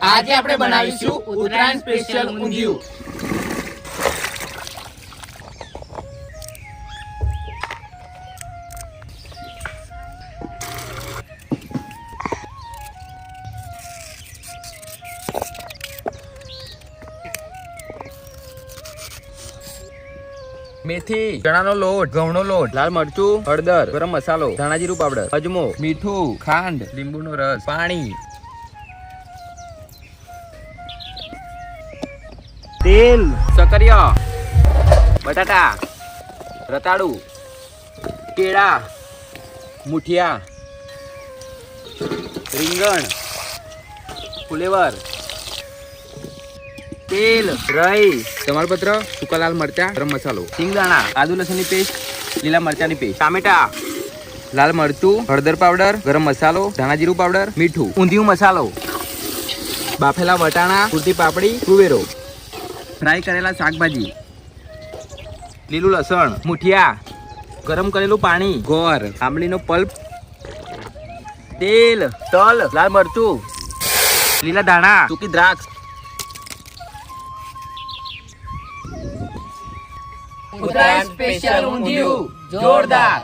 આજે આપણે બનાવીશું ઉત્તરાયણ સ્પેશિયલ ઊંધિયું। મેથી, ચણાનો લોટ, ઘઉંનો લોટ, લાલ મરચું, હળદર, ગરમ મસાલો, ધાણા જીરું પાવડર, અજમો, મીઠું, ખાંડ, લીંબુનો રસ, પાણી, તેલ, સકરિયા, બટાટા, રતાળુ, કેળા, મુઠિયા, રીંગણ, ફુલેવર, તેલ, રાઈ, તમાલપત્ર, સૂકા લાલ મરચા, ગરમ મસાલો, સિંગદાણા, આદુ લસણની પેસ્ટ, લીલા મરચાની પેસ્ટ, ટામેટા, લાલ મરચું, હળદર પાવડર, ગરમ મસાલો, ધાણા જીરું પાવડર, મીઠું, ઊંધિયું મસાલો, બાફેલા વટાણા, ફૂટી પાપડી, કુવેરો, ફ્રાય કરેલા શાકભાજી, લીલું લસણ, મુઠિયા, ગરમ કરેલું પાણી, ગોળ, આંબલીનો પલ્પ, તેલ, તલ, લાલ મરચું, લીલા ધાણા, સૂકી દ્રાક્ષ। ઉત્તરાયણ સ્પેશિયલ ઊંધિયું જોરદાર।